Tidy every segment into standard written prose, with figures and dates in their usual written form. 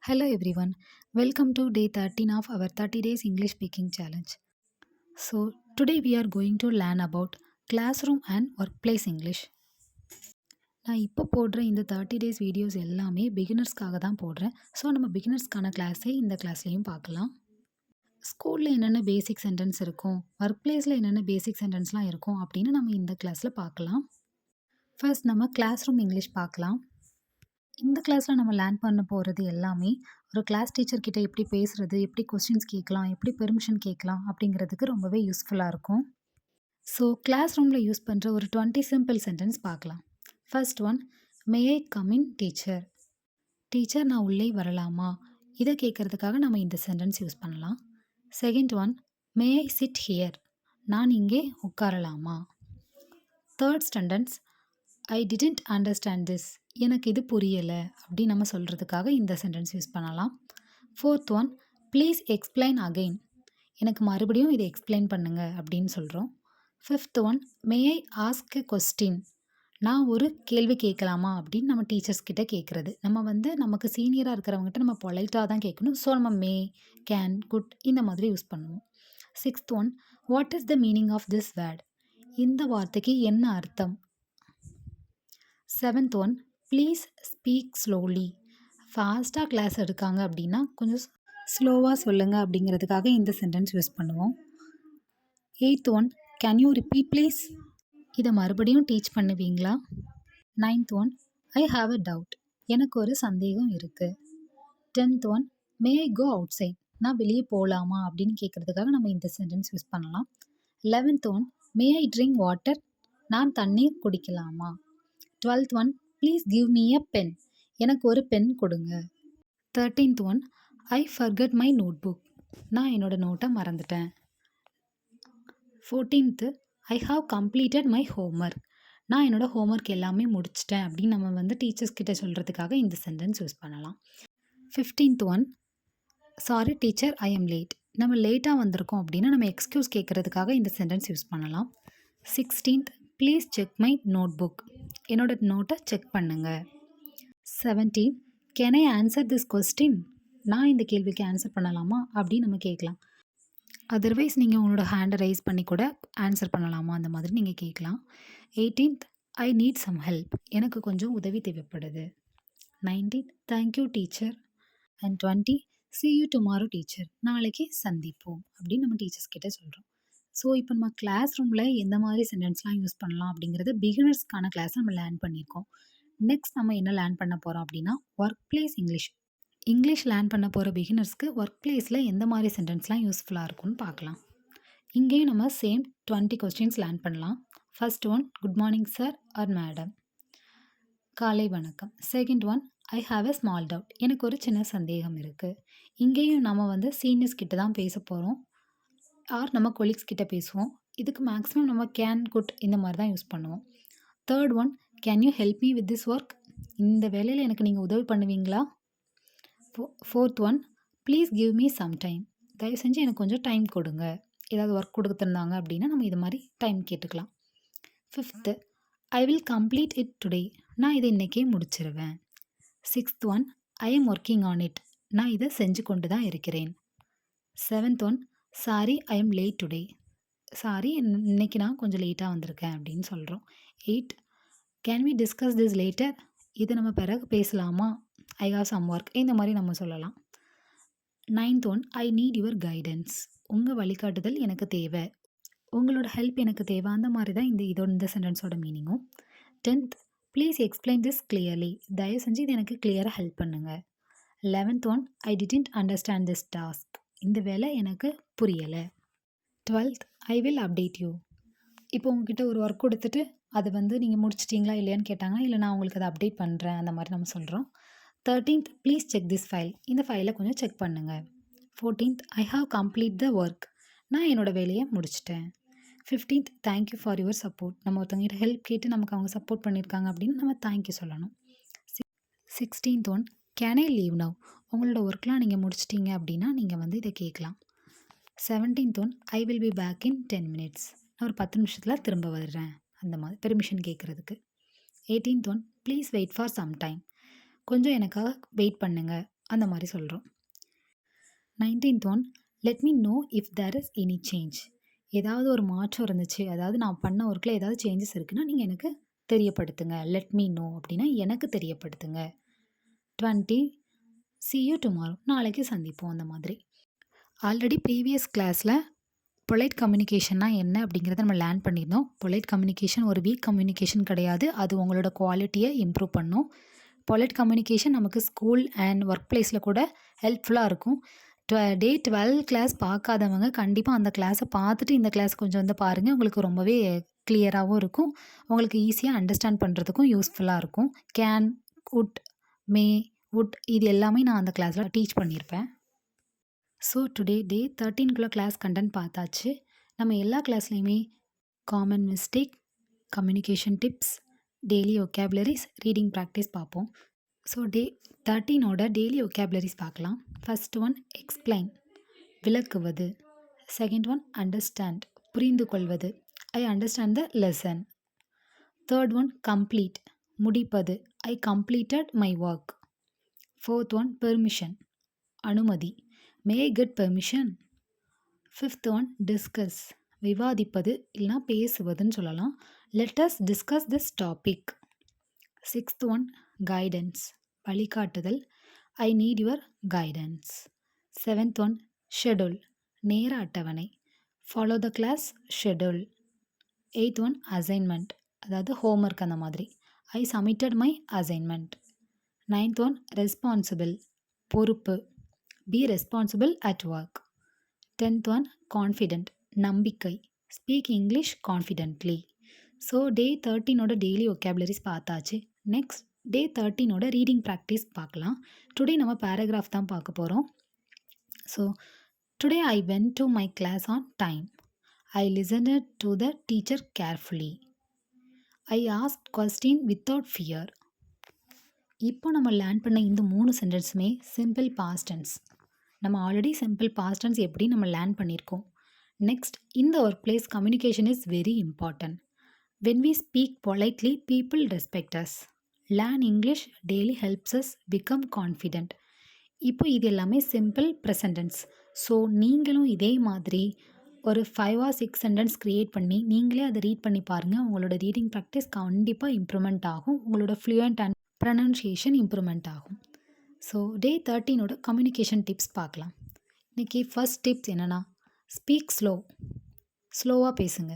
Hello everyone, welcome to day 13 of our 30 days English speaking challenge. So, today we are going to learn about classroom and workplace English. நான் இப்போ போடுற இந்த 30 days videos எல்லாமே பிகினர்ஸ்க்காக தான் போடுறேன். So நம்ம பிகினர்ஸ்க்கான கிளாஸை இந்த கிளாஸ்லேயும் பார்க்கலாம். ஸ்கூலில் என்னென்ன பேசிக் சென்டென்ஸ் இருக்கும், ஒர்க் பிளேஸில் என்னென்ன பேசிக் சென்டென்ஸ்லாம் இருக்கும் அப்படின்னு நம்ம இந்த கிளாஸில் பார்க்கலாம். ஃபர்ஸ்ட் நம்ம கிளாஸ் ரூம் இங்கிலீஷ் பார்க்கலாம். இந்த கிளாஸில் நம்ம லேர்ன் பண்ண போகிறது எல்லாமே ஒரு கிளாஸ் டீச்சர் கிட்ட எப்படி பேசுகிறது, எப்படி கொஸ்டின்ஸ் கேட்கலாம், எப்படி பெர்மிஷன் கேட்கலாம் அப்படிங்கிறதுக்கு ரொம்பவே யூஸ்ஃபுல்லாக இருக்கும். ஸோ கிளாஸ் ரூமில் யூஸ் பண்ணுற ஒரு 20 சிம்பிள் சென்டென்ஸ் பார்க்கலாம். First one, may I come in teacher. Teacher நான் உள்ளே வரலாமா, இதை கேட்குறதுக்காக நம்ம இந்த சென்டென்ஸ் யூஸ் பண்ணலாம். Second one, may I sit here. நான் இங்கே உட்காரலாமா. Third sentence, I didn't understand this. எனக்கு இது புரியலை அப்படி நம்ம சொல்கிறதுக்காக இந்த சென்டென்ஸ் யூஸ் பண்ணலாம். Fourth one, please explain again. எனக்கு மறுபடியும் இதை எக்ஸ்பிளைன் பண்ணுங்க அப்படின்னு சொல்கிறோம். Fifth one, may I ask a question. நான் ஒரு கேள்வி கேட்கலாமா அப்படின்னு நம்ம டீச்சர்ஸ் கிட்ட கேட்குறது. நம்ம நமக்கு சீனியராக இருக்கிறவங்ககிட்ட நம்ம பொலைட்டாக தான் கேட்கணும். ஸோ நம்ம மே, கேன், குட் இந்த மாதிரி யூஸ் பண்ணுவோம். Sixth one, what is the meaning of this word. இந்த வார்த்தைக்கு என்ன அர்த்தம். Seventh one, please speak slowly. ஃபாஸ்ட்டாக கிளாஸ் எடுக்காங்க அப்படின்னா கொஞ்சம் ஸ்லோவாக சொல்லுங்கள் அப்படிங்கிறதுக்காக இந்த சென்டென்ஸ் யூஸ் பண்ணுவோம். Eighth one, can you repeat please. இதை மறுபடியும் டீச் பண்ணுவீங்களா. Ninth one, I have a doubt. எனக்கு ஒரு சந்தேகம் இருக்குது. Tenth one, may I go outside. நான் வெளியே போகலாமா அப்படின்னு கேட்குறதுக்காக நம்ம இந்த சென்டென்ஸ் யூஸ் பண்ணலாம். 11th one, may I drink water. நான் தண்ணீர் குடிக்கலாமா. 12th one, please give me a pen. எனக்கு ஒரு பென் கொடுங்க. 13th one, I forgot my notebook. நான் என்னோடய நோட்டை மறந்துட்டேன். 14th, I have completed my homework. நான் என்னோடய ஹோம்ஒர்க் எல்லாமே முடிச்சிட்டேன் அப்படின்னு நம்ம டீச்சர்ஸ் கிட்ட சொல்கிறதுக்காக இந்த சென்டென்ஸ் யூஸ் பண்ணலாம். 15th one, sorry teacher I am late. நம்ம லேட்டாக வந்திருக்கோம் அப்படின்னா நம்ம எக்ஸ்கியூஸ் கேட்குறதுக்காக இந்த சென்டென்ஸ் யூஸ் பண்ணலாம். 16th, please check my notebook. என்னோட நோட்டை செக் பண்ணுங்கள். 17, can I answer this question. நான் இந்த கேள்விக்கு ஆன்சர் பண்ணலாமா அப்படின்னு நம்ம கேட்கலாம். அதர்வைஸ் நீங்கள் உங்களோட ஹேண்டை ரைஸ் பண்ணி கூட ஆன்சர் பண்ணலாமா அந்த மாதிரி நீங்கள் கேட்கலாம். 18th, I need some help. எனக்கு கொஞ்சம் உதவி தேவைப்படுது. 19th, thank you teacher. And 20, see you tomorrow teacher. நாளைக்கு சந்திப்போம் அப்படின்னு நம்ம டீச்சர்ஸ் கிட்ட சொல்கிறோம். ஸோ இப்போ நம்ம கிளாஸ் ரூமில் எந்த மாதிரி சென்டென்ஸ்லாம் யூஸ் பண்ணலாம் அப்படிங்கிறது பிகினர்ஸ்க்கான கிளாஸ் நம்ம லேர்ன் பண்ணியிருக்கோம். நெக்ஸ்ட் நம்ம என்ன லேர்ன் பண்ண போகிறோம் அப்படின்னா work place English. English learn பண்ண போகிற பிகினர்ஸ்க்கு ஒர்க் பிளேஸில் எந்த மாதிரி சென்டென்ஸ்லாம் யூஸ்ஃபுல்லாக இருக்கும்னு பார்க்கலாம். இங்கேயும் நம்ம சேம் 20 கொஸ்டின்ஸ் லேர்ன் பண்ணலாம். First one, good morning sir or madam. காலை வணக்கம். Second one, I have a small doubt. எனக்கு ஒரு சின்ன சந்தேகம் இருக்குது. இங்கேயும் நம்ம சீனியர்ஸ் கிட்ட தான் பேச போகிறோம் ஆர் நம்ம கொலீக்ஸ் கிட்ட பேசுவோம். இதுக்கு மேக்ஸிமம் நம்ம கேன், குட் இந்த மாதிரி தான் யூஸ் பண்ணுவோம். Third one, can you help me with this work. இந்த வேலையில் எனக்கு நீங்கள் உதவி பண்ணுவீங்களா. Fourth one, please give me some time. தயவு செஞ்சு எனக்கு கொஞ்சம் டைம் கொடுங்க. ஏதாவது ஒர்க் கொடுத்துருந்தாங்க அப்படின்னா நம்ம இது மாதிரி டைம் கேட்டுக்கலாம். Fifth, I will complete it today. நான் இதை இன்றைக்கே முடிச்சிருவேன். Sixth one, I am working on it. நான் இதை செஞ்சு கொண்டு தான் இருக்கிறேன். Seventh one, sorry I am late today. Sorry இன்னைக்கு நான் கொஞ்சம் லேட்டாக வந்திருக்கேன் அப்படின்னு சொல்கிறோம். 8, can we discuss this later. இது நம்ம பிறகு பேசலாமா. ஐ ஹாவ் சம் ஒர்க் இந்த மாதிரி நம்ம சொல்லலாம். 9th one, I need your guidance. உங்கள் வழிகாட்டுதல் எனக்கு தேவை, உங்களோட ஹெல்ப் எனக்கு தேவை. அந்த மாதிரி தான் இந்த சென்டென்ஸோட மீனிங்கும். 10th, please explain this clearly. தயவு செஞ்சு இது எனக்கு கிளியராக ஹெல்ப் பண்ணுங்கள். 11th one, I didn't understand this task. இந்த வேலை எனக்கு புரியலை. 12th, I will update you. இப்போ உங்ககிட்ட ஒரு ஒர்க் கொடுத்துட்டு அது நீங்கள் முடிச்சிட்டிங்களா இல்லையான்னு கேட்டாங்கன்னா இல்லை நான் உங்களுக்கு அதை அப்டேட் பண்ணுறேன் அந்த மாதிரி நம்ம சொல்கிறோம். 13th, please check this file. இந்த ஃபைலை கொஞ்சம் செக் பண்ணுங்கள். 14th, I have complete the work. நான் என்னோடய வேலையை முடிச்சிட்டேன். 15th, thank you for your support. நம்ம ஒருத்தவங்கிட்ட ஹெல்ப் கேட்டு நமக்கு அவங்க சப்போர்ட் பண்ணியிருக்காங்க அப்படின்னு நம்ம தேங்க்யூ சொல்லணும். 16th one, can I leave now. உங்களோட ஒர்க்லாம் நீங்கள் முடிச்சிட்டிங்க அப்படின்னா நீங்கள் இதை கேட்கலாம். 17th one, I will be back in 10 minutes. நான் ஒரு 10 நிமிஷத்தில் திரும்ப வர்றேன் அந்த மாதிரி பெர்மிஷன் கேட்குறதுக்கு. 18th one, please wait for some time. கொஞ்சம் எனக்காக வெயிட் பண்ணுங்கள் அந்த மாதிரி சொல்கிறோம். 19th one, let me know if there is any change. ஏதாவது ஒரு மாற்றம் இருந்துச்சு, அதாவது நான் பண்ண ஒர்க்கில் ஏதாவது சேஞ்சஸ் இருக்குன்னா நீங்கள் எனக்கு தெரியப்படுத்துங்க. லெட் மீ நோ அப்படின்னா எனக்கு தெரியப்படுத்துங்க. 20, see you tomorrow, நாளைக்கு சந்திப்போம். அந்த மாதிரி ஆல்ரெடி ப்ரீவியஸ் கிளாஸில் பொலைட் கம்யூனிகேஷன்னா என்ன அப்படிங்கிறத நம்ம லேர்ன் பண்ணியிருந்தோம். பொலைட் கம்யூனிகேஷன் ஒரு வீக் கம்யூனிகேஷன் கிடையாது, அது உங்களோட குவாலிட்டியை இம்ப்ரூவ் பண்ணும். பொலைட் கம்யூனிகேஷன் நமக்கு ஸ்கூல் அண்ட் ஒர்க் பிளேஸில் கூட ஹெல்ப்ஃபுல்லாக இருக்கும். டே 12 கிளாஸ் பார்க்காதவங்க கண்டிப்பாக அந்த கிளாஸை பார்த்துட்டு இந்த கிளாஸ் கொஞ்சம் வந்து பாருங்கள். உங்களுக்கு ரொம்பவே கிளியராகவும் இருக்கும், உங்களுக்கு ஈஸியாக அண்டர்ஸ்டாண்ட் பண்ணுறதுக்கும் யூஸ்ஃபுல்லாக இருக்கும். கேன், குட், மே, வுட் இது எல்லாமே நான் அந்த கிளாஸில் டீச் பண்ணியிருப்பேன். ஸோ டுடே டே 13க்குள்ள கிளாஸ் கண்டென்ட் பார்த்தாச்சு. நம்ம எல்லா கிளாஸ்லேயுமே common mistake, communication tips, daily vocabularies, reading practice பார்ப்போம். ஸோ டே 13ஓட டெய்லி ஒகேபுலரிஸ் பார்க்கலாம். ஃபர்ஸ்ட் ஒன் எக்ஸ்பிளைன், விளக்குவது. செகண்ட் ஒன் அண்டர்ஸ்டாண்ட், புரிந்து கொள்வது. I understand the lesson. Third one complete, முடிப்பது. I completed my work. Fourth one permission, அனுமதி. May I get permission. Fifth one discuss, விவாதிப்பது இல்லைனா பேசுவதுன்னு சொல்லலாம். Let us discuss this topic. Sixth one guidance, வழிகாட்டுதல். I need your guidance. Seventh one schedule, நேர அட்டவணை. Follow the class schedule. Eighth one assignment, அதாவது homework அந்த மாதிரி. I submitted my assignment. Ninth one responsible, பொறுப்பு. Be responsible at work. 10th one confident, நம்பிக்கை. Speak English confidently. So day 13ஓட daily vocabularies பார்த்தாச்சு. Next day 13ஓட reading practice பார்க்கலாம். Today நம்ம பேராகிராஃப் தான் பார்க்க போகிறோம். So today I went to my class on time. I listened to the teacher carefully. I asked question without fear. இப்போ நம்ம லேர்ன் பண்ண இந்த 3 சென்டென்ஸுமே சிம்பிள் பாஸ்ட் டென்ஸ். நம்ம ஆல்ரெடி சிம்பிள் பாஸ்ட் டென்ஸ் எப்படி நம்ம லேர்ன் பண்ணியிருக்கோம். நெக்ஸ்ட், இந்த work place communication is very important. When we speak politely people respect us. Learn English daily helps us become confident. இப்போ இது எல்லாமே சிம்பிள் ப்ரெசன்ட் டென்ஸ். ஸோ நீங்களும் இதே மாதிரி ஒரு 5 or 6 சென்டென்ஸ் க்ரியேட் பண்ணி நீங்களே அதை ரீட் பண்ணி பாருங்கள். உங்களோட ரீடிங் ப்ராக்டிஸ் கண்டிப்பாக இம்ப்ரூவ்மெண்ட் ஆகும். உங்களோட ஃப்ளூயண்ட் அண்ட் ப்ரனன்சியேஷன் இம்ப்ரூவ்மெண்ட் ஆகும். ஸோ டே 13ஓட கம்யூனிகேஷன் டிப்ஸ் பார்க்கலாம். இன்றைக்கி ஃபர்ஸ்ட் டிப்ஸ் என்னென்னா ஸ்பீக் ஸ்லோவாக பேசுங்க.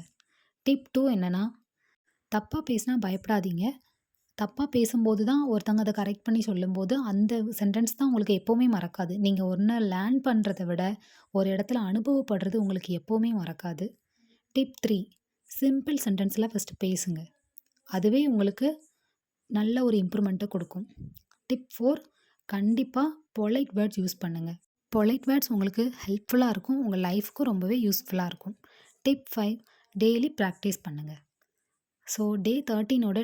டிப் 2 என்னென்னா தப்பாக பேசினா பயப்படாதீங்க. தப்பாக பேசும்போது தான் ஒருத்தங்க அதை கரெக்ட் பண்ணி சொல்லும்போது அந்த சென்டென்ஸ் தான் உங்களுக்கு எப்போவுமே மறக்காது. நீங்கள் ஒன்றை லேர்ன் பண்ணுறதை விட ஒரு இடத்துல அனுபவப்படுறது உங்களுக்கு எப்போவுமே மறக்காது. டிப் 3, சிம்பிள் சென்டென்ஸில் ஃபஸ்ட்டு பேசுங்க. அதுவே உங்களுக்கு நல்ல ஒரு இம்ப்ரூவ்மெண்ட்டை கொடுக்கும். டிப் 4, கண்டிப்பாக பொலைட் வேர்ட்ஸ் யூஸ் பண்ணுங்கள். பொலைட் வேர்ட்ஸ் உங்களுக்கு ஹெல்ப்ஃபுல்லாக இருக்கும், உங்கள் லைஃப்க்கும் ரொம்பவே யூஸ்ஃபுல்லாக இருக்கும். டிப் 5, டெய்லி ப்ராக்டிஸ் பண்ணுங்கள். ஸோ டே 13ஓட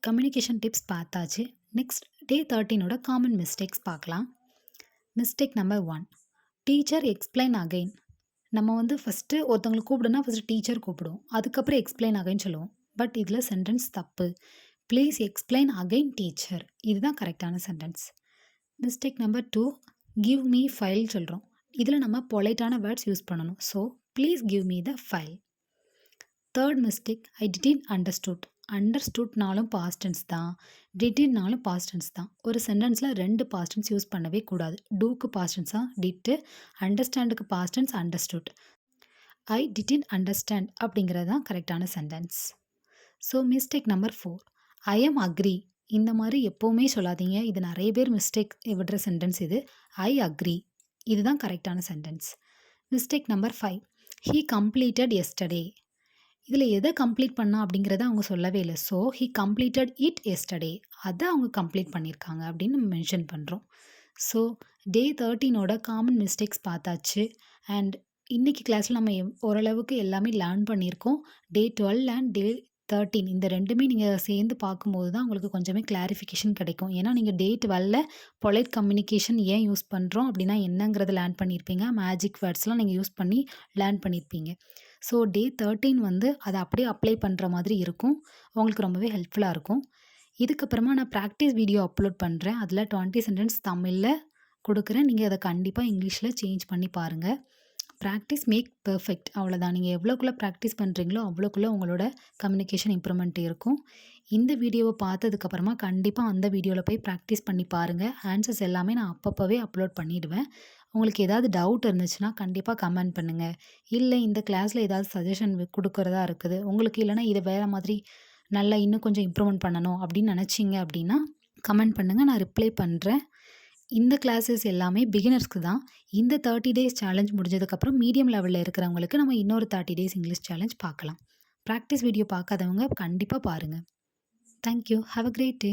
கம்யூனிகேஷன் டிப்ஸ் பார்த்தாச்சு. நெக்ஸ்ட் டே 13ஓட காமன் மிஸ்டேக்ஸ் பார்க்கலாம். Mistake number 1, teacher explain again. நம்ம ஃபஸ்ட்டு ஒருத்தவங்களை கூப்பிடுனா ஃபஸ்ட்டு டீச்சர் கூப்பிடுவோம், அதுக்கப்புறம் எக்ஸ்பிளைன் அகைன் சொல்லுவோம். பட் இதில் சென்டென்ஸ் தப்பு. ப்ளீஸ் எக்ஸ்பிளைன் அகைன் டீச்சர், இதுதான் கரெக்டான sentence. Mistake number 2, give me file சொல்கிறோம். இதில் நம்ம பொலைட்டான வேர்ட்ஸ் யூஸ் பண்ணணும். So please give me the file. Third mistake, I didn't understood. அண்டர்ஸ்டுட்னாலும் பாஸ்ட் டென்ஸ் தான், டிடிட்னாலும் பாஸ்ட் டென்ஸ் தான். ஒரு சென்டென்ஸில் 2 பாஸ்ட் டென்ஸ் யூஸ் பண்ணவே கூடாது. டூக்கு பாஸ்ட் டென்ஸ் தான் டிட்டு, அண்டர்ஸ்டாண்டுக்கு past tense understood. I didn't understand அப்படிங்கிறது தான் கரெக்டான sentence. So mistake number 4, I am agree. இந்த மாதிரி எப்போவுமே சொல்லாதீங்க, இது நிறைய பேர் மிஸ்டேக் விடுற சென்டென்ஸ் இது. ஐ அக்ரி, இதுதான் கரெக்டான sentence. Mistake number 5, he completed yesterday. இதில் எதை கம்ப்ளீட் பண்ணா அப்படிங்கிறத அவங்க சொல்லவே இல்லை. So he completed it yesterday, அதை அவங்க கம்ப்ளீட் பண்ணியிருக்காங்க அப்படின்னு நம்ம மென்ஷன் பண்ணுறோம். ஸோ டே 13ஓட காமன் மிஸ்டேக்ஸ் பார்த்தாச்சு. அண்ட் இன்றைக்கி கிளாஸில் நம்ம ஓரளவுக்கு எல்லாமே லேர்ன் பண்ணியிருக்கோம். டே 12 அண்ட் டே 13 இந்த ரெண்டுமே நீங்கள் சேர்ந்து பார்க்கும்போது தான் உங்களுக்கு கொஞ்சமே கிளாரிஃபிகேஷன் கிடைக்கும். ஏன்னா நீங்கள் டே 12ல் பொலைட் கம்யூனிகேஷன் ஏன் யூஸ் பண்ணுறோம் அப்படின்னா என்னங்கிறத லேர்ன் பண்ணியிருப்பீங்க. மேஜிக் வேர்ட்ஸ்லாம் நீங்கள் யூஸ் பண்ணி லேர்ன் பண்ணியிருப்பீங்க. ஸோ டே 13 அதை அப்படியே அப்ளை பண்ணுற மாதிரி இருக்கும், உங்களுக்கு ரொம்பவே ஹெல்ப்ஃபுல்லாக இருக்கும். இதுக்கப்புறமா நான் ப்ராக்டிஸ் வீடியோ அப்லோட் பண்ணுறேன். அதில் 20 சென்டென்ஸ் தமிழில் குடுக்குறேன். நீங்க அத கண்டிப்பா இங்கிலீஷ்ல சேஞ்ச் பண்ணி பாருங்க. பிராக்டிஸ் மேக் பெர்ஃபெக்ட் அவ்வளோதான். நீங்க எவ்வளோக்குள்ள பிராக்டிஸ் பண்றீங்களோ, அவ்வளோக்குள்ள உங்களோட கம்யூனிகேஷன் இம்ப்ரூவ்மெண்ட் இருக்கும். இந்த வீடியோவ பார்த்ததுக்கப்புறமா கண்டிப்பா அந்த வீடியோல போய் பிராக்டிஸ் பண்ணி பாருங்க. ஆன்சர்ஸ் எல்லாமே நான் அப்பப்பவே அப்லோட் பண்ணிடுவேன். உங்களுக்கு ஏதாவது டவுட் இருந்துச்சுன்னா கண்டிப்பா கமெண்ட் பண்ணுங்க. இல்ல இந்த கிளாஸ்ல ஏதாவது சஜஷன் குடுக்குறதா இருக்குது. உங்களுக்கு இல்லன்னா இத வேற மாதிரி நல்லா இன்னும் கொஞ்சம் இம்ப்ரூவ்மெண்ட் பண்ணணும் அப்படின்னு நினைச்சீங்க அப்படின்னா, கமெண்ட் பண்ணுங்க. நான் ரிப்ளை பண்றேன். இந்த கிளாஸஸ் எல்லாமே பிகினர்ஸ்க்கு தான். இந்த 30 டேஸ் சேலஞ்ச் முடிஞ்சதுக்கப்புறம் மீடியம் லெவல்ல இருக்கிறவங்களுக்கு நம்ம இன்னொரு 30 டேஸ் இங்கிலீஷ் சேலஞ்ச் பார்க்கலாம். பிராக்டிஸ் வீடியோ பார்க்காதவங்க கண்டிப்பா பாருங்க. Thank you. Have a great day.